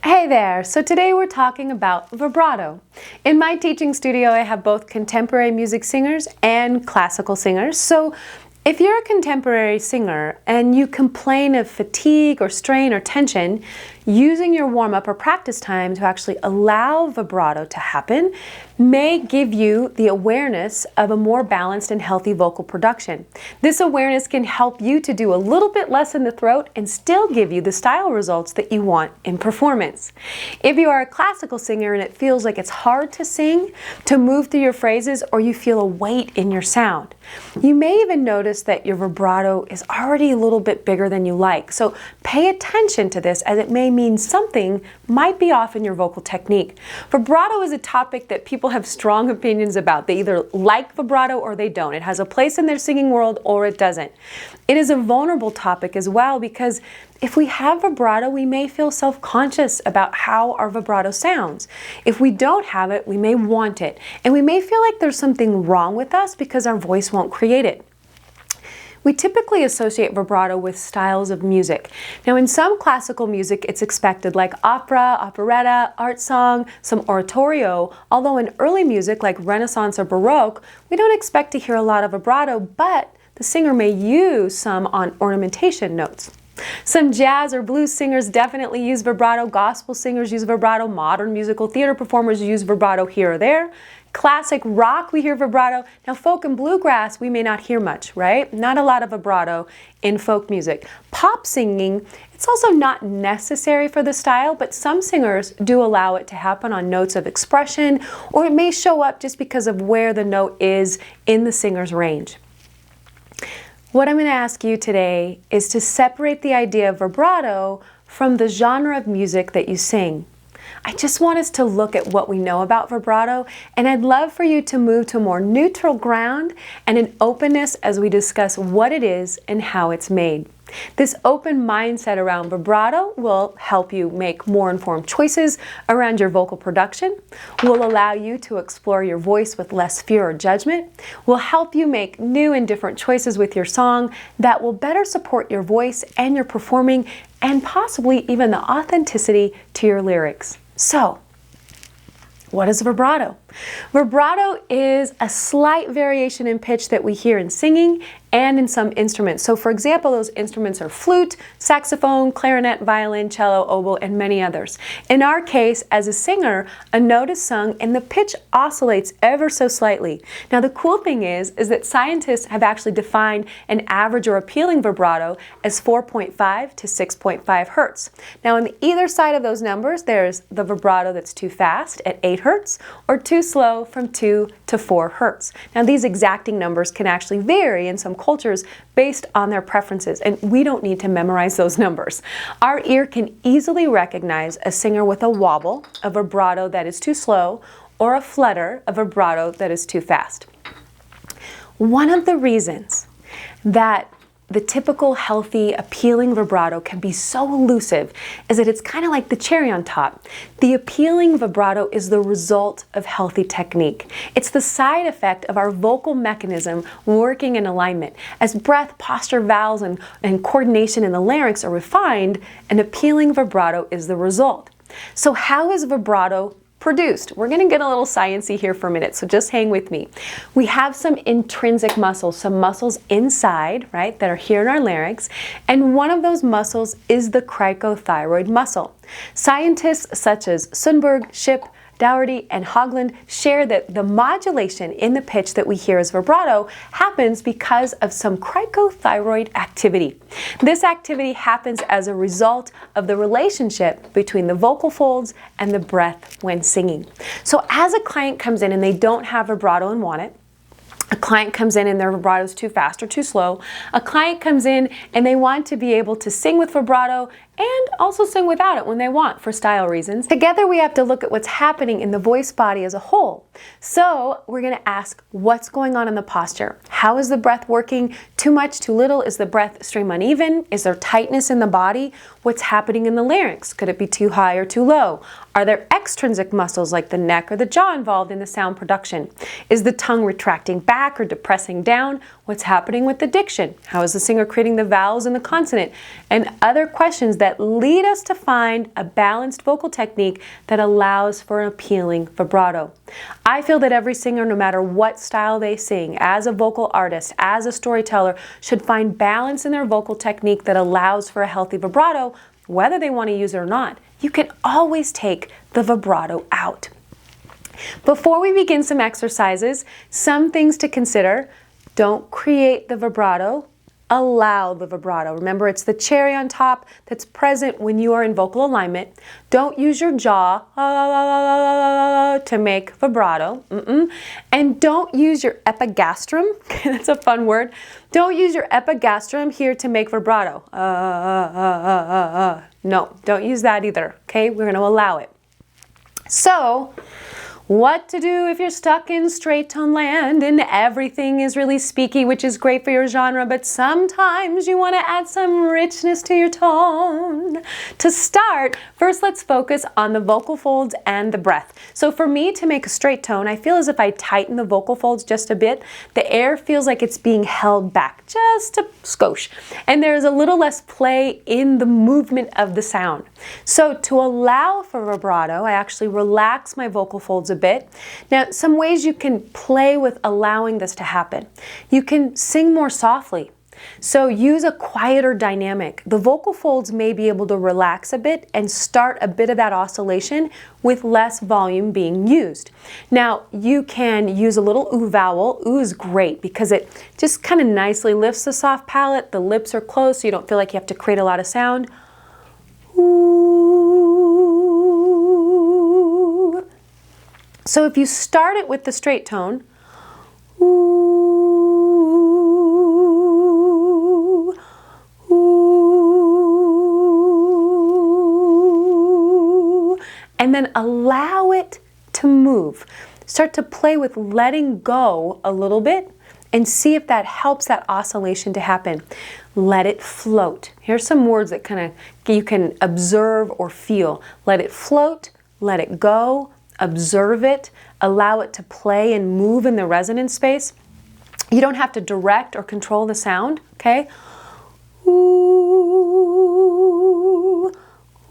Hey there! So today we're talking about vibrato. In my teaching studio, I have both contemporary music singers and classical singers. So if you're a contemporary singer and you complain of fatigue or strain or tension, using your warm-up or practice time to actually allow vibrato to happen may give you the awareness of a more balanced and healthy vocal production. This awareness can help you to do a little bit less in the throat and still give you the style results that you want in performance. If you are a classical singer and it feels like it's hard to sing, to move through your phrases, or you feel a weight in your sound, you may even notice that your vibrato is already a little bit bigger than you like. So pay attention to this, as it may mean something might be off in your vocal technique. Vibrato is a topic that people have strong opinions about. They either like vibrato or they don't. It has a place in their singing world or it doesn't. It is a vulnerable topic as well, because if we have vibrato, we may feel self-conscious about how our vibrato sounds. If we don't have it, we may want it. And we may feel like there's something wrong with us because our voice won't create it. We typically associate vibrato with styles of music. Now, in some classical music, it's expected, like opera, operetta, art song, some oratorio, although in early music like Renaissance or Baroque, we don't expect to hear a lot of vibrato, but the singer may use some on ornamentation notes. Some jazz or blues singers definitely use vibrato, gospel singers use vibrato, modern musical theater performers use vibrato here or there. Classic rock, we hear vibrato. Now, folk and bluegrass, we may not hear much, right? Not a lot of vibrato in folk music. Pop singing, it's also not necessary for the style, but some singers do allow it to happen on notes of expression, or it may show up just because of where the note is in the singer's range. What I'm going to ask you today is to separate the idea of vibrato from the genre of music that you sing. I just want us to look at what we know about vibrato, and I'd love for you to move to a more neutral ground and an openness as we discuss what it is and how it's made. This open mindset around vibrato will help you make more informed choices around your vocal production, will allow you to explore your voice with less fear or judgment, will help you make new and different choices with your song that will better support your voice and your performing, and possibly even the authenticity to your lyrics. So, what is vibrato? Vibrato is a slight variation in pitch that we hear in singing and in some instruments. So for example, those instruments are flute, saxophone, clarinet, violin, cello, oboe, and many others. In our case, as a singer, a note is sung and the pitch oscillates ever so slightly. Now the cool thing is that scientists have actually defined an average or appealing vibrato as 4.5 to 6.5 hertz. Now on either side of those numbers, there's the vibrato that's too fast at 8 hertz or too slow from 2 to 4 hertz. Now these exacting numbers can actually vary in some cultures based on their preferences, and we don't need to memorize those numbers. Our ear can easily recognize a singer with a wobble, a vibrato that is too slow, or a flutter, a vibrato that is too fast. One of the reasons that the typical healthy, appealing vibrato can be so elusive is that it's kind of like the cherry on top. The appealing vibrato is the result of healthy technique. It's the side effect of our vocal mechanism working in alignment. As breath, posture, vowels, and coordination in the larynx are refined, an appealing vibrato is the result. So how is vibrato produced? We're going to get a little sciencey here for a minute, so just hang with me. We have some intrinsic muscles, some muscles inside, right, that are here in our larynx, and one of those muscles is the cricothyroid muscle. Scientists such as Sundberg, Shipp, Dougherty, and Hogland share that the modulation in the pitch that we hear as vibrato happens because of some cricothyroid activity. This activity happens as a result of the relationship between the vocal folds and the breath when singing. So as a client comes in and they don't have vibrato and want it, a client comes in and their vibrato is too fast or too slow, a client comes in and they want to be able to sing with vibrato and also sing without it when they want for style reasons. Together we have to look at what's happening in the voice body as a whole. So we're going to ask what's going on in the posture. How is the breath working? Too much, too little? Is the breath stream uneven? Is there tightness in the body? What's happening in the larynx? Could it be too high or too low? Are there extrinsic muscles like the neck or the jaw involved in the sound production? Is the tongue retracting back or depressing down? What's happening with the diction? How is the singer creating the vowels and the consonant? And other questions that lead us to find a balanced vocal technique that allows for an appealing vibrato. I feel that every singer, no matter what style they sing, as a vocal artist, as a storyteller, should find balance in their vocal technique that allows for a healthy vibrato, whether they want to use it or not. You can always take the vibrato out. Before we begin some exercises, some things to consider. Don't create the vibrato, allow the vibrato. Remember, it's the cherry on top that's present when you are in vocal alignment. Don't use your jaw to make vibrato. And don't use your epigastrum. That's a fun word. Don't use your epigastrum here to make vibrato. No, don't use that either. Okay, we're going to allow it. So, what to do if you're stuck in straight tone land and everything is really speaky, which is great for your genre, but sometimes you want to add some richness to your tone. To start, first let's focus on the vocal folds and the breath. So for me, to make a straight tone, I feel as if I tighten the vocal folds just a bit, the air feels like it's being held back just a skosh. And there's a little less play in the movement of the sound. So to allow for vibrato, I actually relax my vocal folds a bit. Now, some ways you can play with allowing this to happen. You can sing more softly. So use a quieter dynamic. The vocal folds may be able to relax a bit and start a bit of that oscillation with less volume being used. Now, you can use a little ooh vowel. Ooh is great because it just kind of nicely lifts the soft palate. The lips are closed so you don't feel like you have to create a lot of sound. Ooh. So if you start it with the straight tone, ooh, ooh, and then allow it to move. Start to play with letting go a little bit and see if that helps that oscillation to happen. Let it float. Here's some words that kind of you can observe or feel. Let it float, let it go, observe it, allow it to play and move in the resonance space. You don't have to direct or control the sound, okay? Ooh,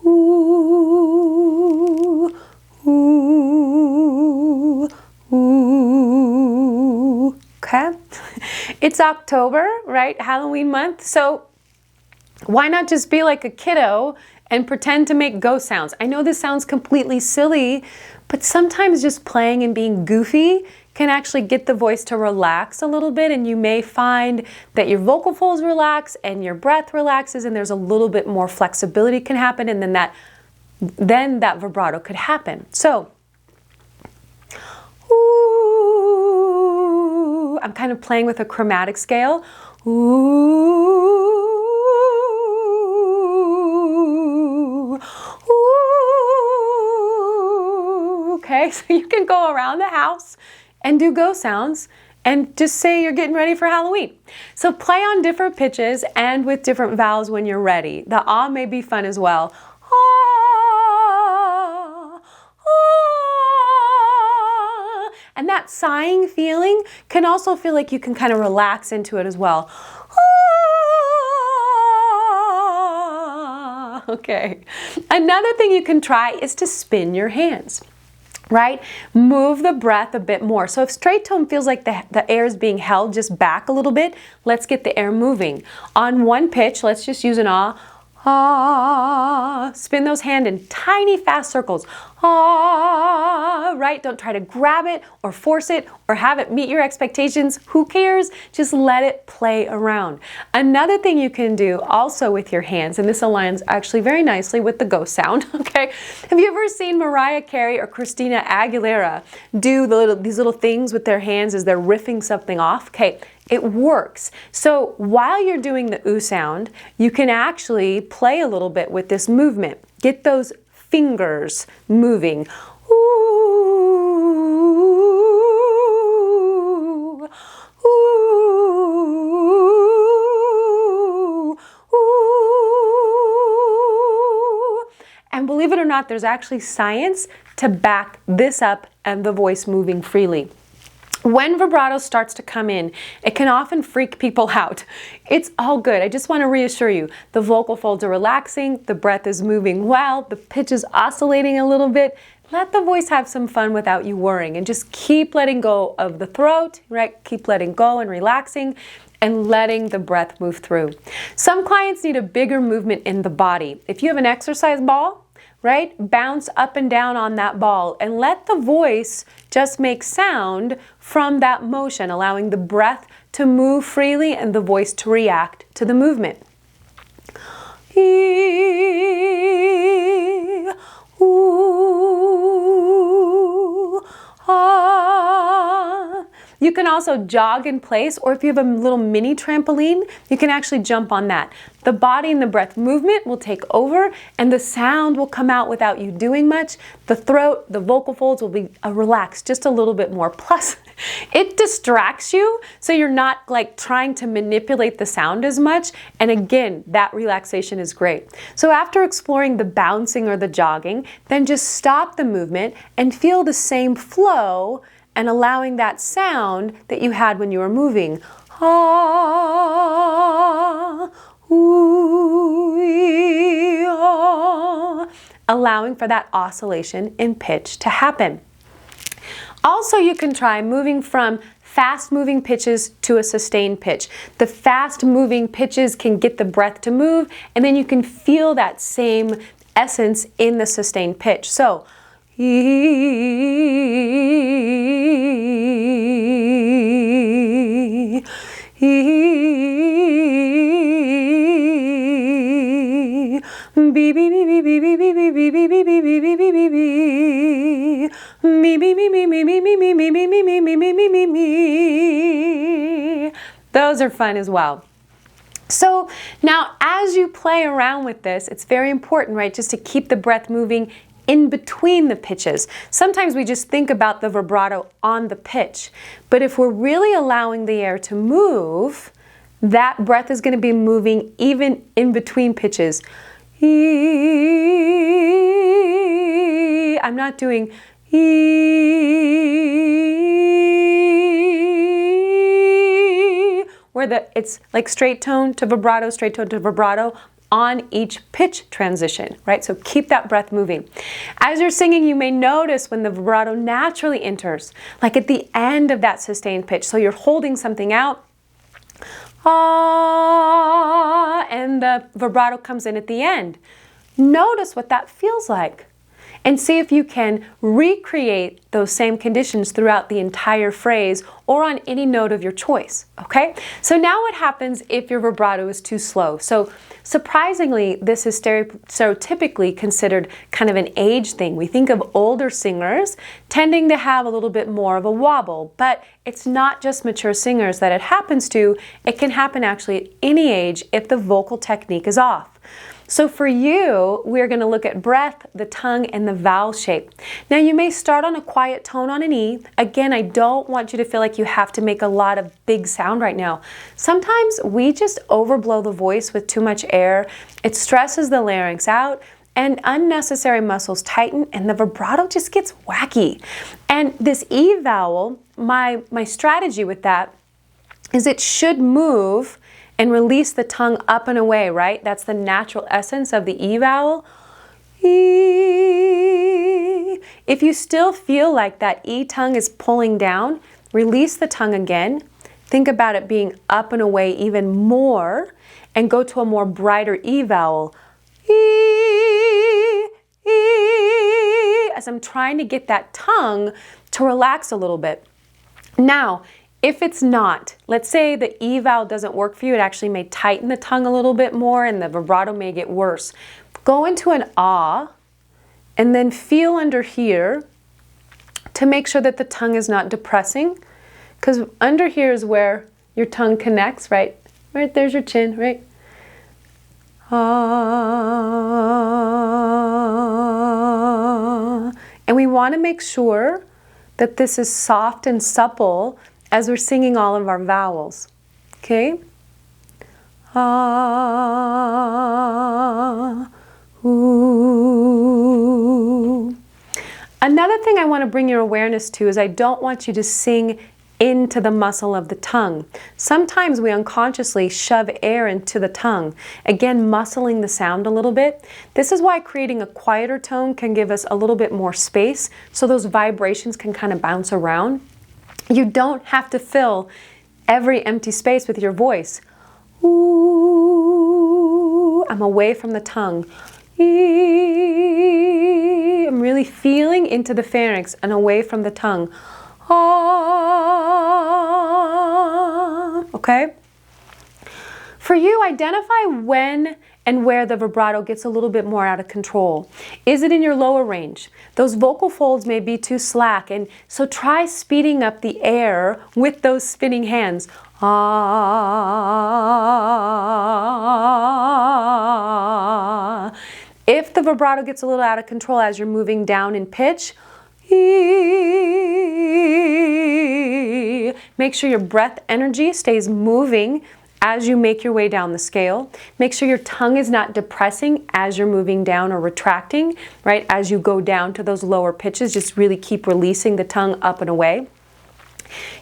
ooh, ooh, ooh, okay? It's October, right? Halloween month, so why not just be like a kiddo and pretend to make ghost sounds? I know this sounds completely silly, but sometimes just playing and being goofy can actually get the voice to relax a little bit, and you may find that your vocal folds relax and your breath relaxes and there's a little bit more flexibility can happen, and then that vibrato could happen. So, ooh, I'm kind of playing with a chromatic scale. Ooh, ooh, okay, so you can go around the house and do ghost sounds and just say you're getting ready for Halloween. So play on different pitches and with different vowels when you're ready. The ah may be fun as well. Ah, ah. And that sighing feeling can also feel like you can kind of relax into it as well. Ah. Okay. Another thing you can try is to spin your hands. Right? Move the breath a bit more. So if straight tone feels like the air is being held just back a little bit, let's get the air moving. On one pitch, let's just use an ah, ah. Spin those hands in tiny fast circles. Ah, right? Don't try to grab it or force it or have it meet your expectations. Who cares? Just let it play around. Another thing you can do also with your hands, and this aligns actually very nicely with the ghost sound, okay? Have you ever seen Mariah Carey or Christina Aguilera do these little things with their hands as they're riffing something off? Okay, it works. So while you're doing the ooh sound, you can actually play a little bit with this movement. Get those fingers moving. Ooh, ooh, ooh. And believe it or not, there's actually science to back this up and the voice moving freely. When vibrato starts to come in, it can often freak people out. It's all good. I just want to reassure you, the vocal folds are relaxing, the breath is moving well, the pitch is oscillating a little bit. Let the voice have some fun without you worrying, and just keep letting go of the throat, right? Keep letting go and relaxing and letting the breath move through. Some clients need a bigger movement in the body. If you have an exercise ball, right? Bounce up and down on that ball and let the voice just make sound from that motion, allowing the breath to move freely and the voice to react to the movement. You can also jog in place, or if you have a little mini trampoline, you can actually jump on that. The body and the breath movement will take over and the sound will come out without you doing much. The throat, the vocal folds will be relaxed just a little bit more. Plus, it distracts you, so you're not like trying to manipulate the sound as much. And again, that relaxation is great. So after exploring the bouncing or the jogging, then just stop the movement and feel the same flow and allowing that sound that you had when you were moving. Ah, ooh, ee, ah. Allowing for that oscillation in pitch to happen. Also, you can try moving from fast-moving pitches to a sustained pitch. The fast-moving pitches can get the breath to move, and then you can feel that same essence in the sustained pitch. So, those are fun as well. So now as you play around with this, it's very important, right, just to keep the breath moving in between the pitches. Sometimes we just think about the vibrato on the pitch, but if we're really allowing the air to move, that breath is going to be moving even in between pitches. I'm not doing where it's like straight tone to vibrato on each pitch transition, right? So keep that breath moving. As you're singing, you may notice when the vibrato naturally enters, like at the end of that sustained pitch. So you're holding something out, ah, and the vibrato comes in at the end. Notice what that feels like and see if you can recreate those same conditions throughout the entire phrase or on any note of your choice, okay? So now what happens if your vibrato is too slow? So surprisingly, this is stereotypically considered kind of an age thing. We think of older singers tending to have a little bit more of a wobble, but it's not just mature singers that it happens to. It can happen actually at any age if the vocal technique is off. So for you, we're going to look at breath, the tongue, and the vowel shape. Now you may start on a quiet tone on an E. Again, I don't want you to feel like you have to make a lot of big sound right now. Sometimes we just overblow the voice with too much air. It stresses the larynx out and unnecessary muscles tighten and the vibrato just gets wacky. And this E vowel, my strategy with that is it should move and release the tongue up and away, right? That's the natural essence of the E vowel. E. If you still feel like that E tongue is pulling down, release the tongue again. Think about it being up and away even more and go to a more brighter E vowel. E, E, as I'm trying to get that tongue to relax a little bit. Now, if it's not, let's say the E vowel doesn't work for you, it actually may tighten the tongue a little bit more and the vibrato may get worse. Go into an ah and then feel under here to make sure that the tongue is not depressing, because under here is where your tongue connects, right? Right there's your chin, right? Ah. And we want to make sure that this is soft and supple as we're singing all of our vowels, okay? Ah, ooh. Another thing I want to bring your awareness to is I don't want you to sing into the muscle of the tongue. Sometimes we unconsciously shove air into the tongue, again muscling the sound a little bit. This is why creating a quieter tone can give us a little bit more space so those vibrations can kind of bounce around. You don't have to fill every empty space with your voice. Ooh, I'm away from the tongue. I'm really feeling into the pharynx and away from the tongue. Okay? For you, identify when and where the vibrato gets a little bit more out of control. Is it in your lower range? Those vocal folds may be too slack, and so try speeding up the air with those spinning hands. If the vibrato gets a little out of control as you're moving down in pitch, make sure your breath energy stays moving as you make your way down the scale. Make sure your tongue is not depressing as you're moving down or retracting, right? As you go down to those lower pitches, just really keep releasing the tongue up and away.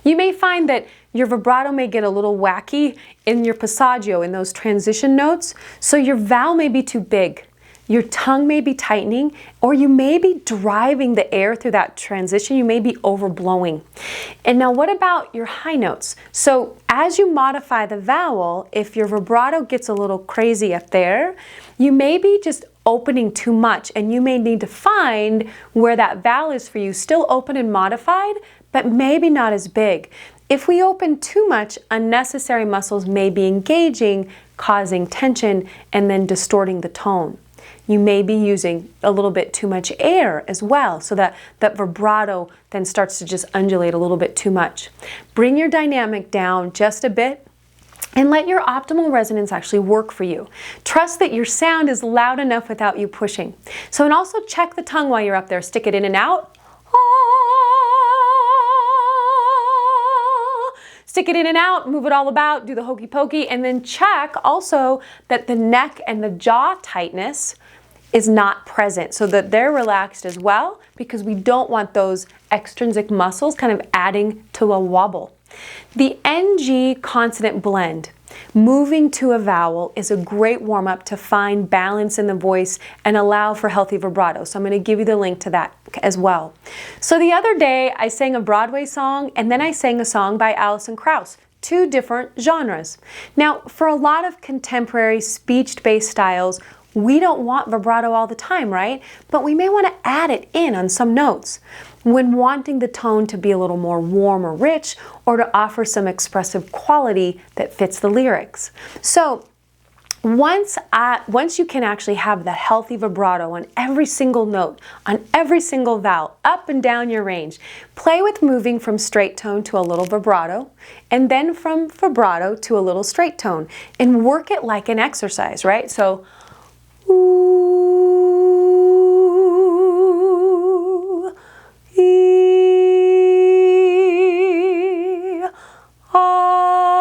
You may find that your vibrato may get a little wacky in your passaggio, in those transition notes, so your vowel may be too big. Your tongue may be tightening, or you may be driving the air through that transition. You may be overblowing. And now what about your high notes? So as you modify the vowel, if your vibrato gets a little crazy up there, you may be just opening too much, and you may need to find where that vowel is for you, still open and modified, but maybe not as big. If we open too much, unnecessary muscles may be engaging, causing tension, and then distorting the tone. You may be using a little bit too much air as well, so that vibrato then starts to just undulate a little bit too much. Bring your dynamic down just a bit and let your optimal resonance actually work for you. Trust that your sound is loud enough without you pushing. So, and also check the tongue while you're up there. Stick it in and out. Stick it in and out, move it all about, do the hokey pokey, and then check also that the neck and the jaw tightness is not present, so that they're relaxed as well, because we don't want those extrinsic muscles kind of adding to a wobble. The NG consonant blend, moving to a vowel, is a great warm-up to find balance in the voice and allow for healthy vibrato. So I'm going to give you the link to that as well. So the other day I sang a Broadway song, and then I sang a song by Alison Krauss. Two different genres. Now, for a lot of contemporary speech-based styles, we don't want vibrato all the time, right? But we may want to add it in on some notes when wanting the tone to be a little more warm or rich, or to offer some expressive quality that fits the lyrics. So once you can actually have the healthy vibrato on every single note, on every single vowel, up and down your range, play with moving from straight tone to a little vibrato, and then from vibrato to a little straight tone, and work it like an exercise, right? So, ooh, ee, ah.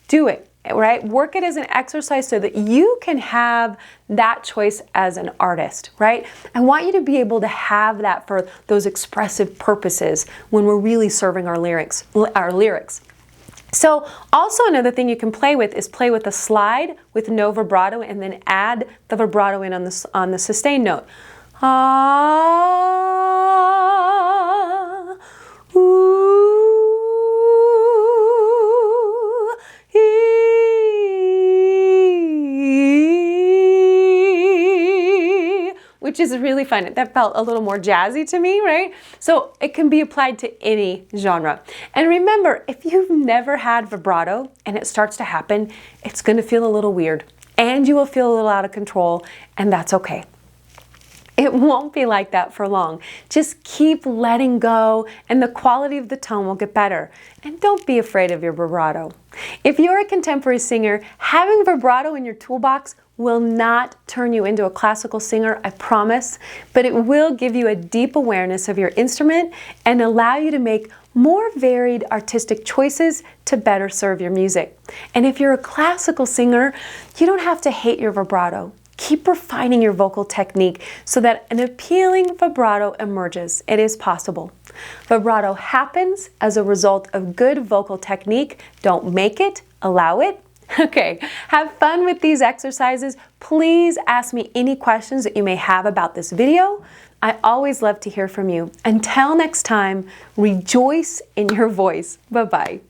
Do it, right? Work it as an exercise so that you can have that choice as an artist, right? I want you to be able to have that for those expressive purposes when we're really serving our lyrics. So also another thing you can play with is play with a slide with no vibrato, and then add the vibrato in on the sustain note. Ah, ooh, ee, which is really fun. That felt a little more jazzy to me, right? So it can be applied to any genre. And remember, if you've never had vibrato and it starts to happen, it's going to feel a little weird, and you will feel a little out of control, and that's okay. It won't be like that for long. Just keep letting go, and the quality of the tone will get better. And don't be afraid of your vibrato. If you're a contemporary singer, having vibrato in your toolbox will not turn you into a classical singer, I promise, but it will give you a deep awareness of your instrument and allow you to make more varied artistic choices to better serve your music. And if you're a classical singer, you don't have to hate your vibrato. Keep refining your vocal technique so that an appealing vibrato emerges. It is possible. Vibrato happens as a result of good vocal technique. Don't make it, allow it. Okay, have fun with these exercises. Please ask me any questions that you may have about this video. I always love to hear from you. Until next time, rejoice in your voice. Bye-bye.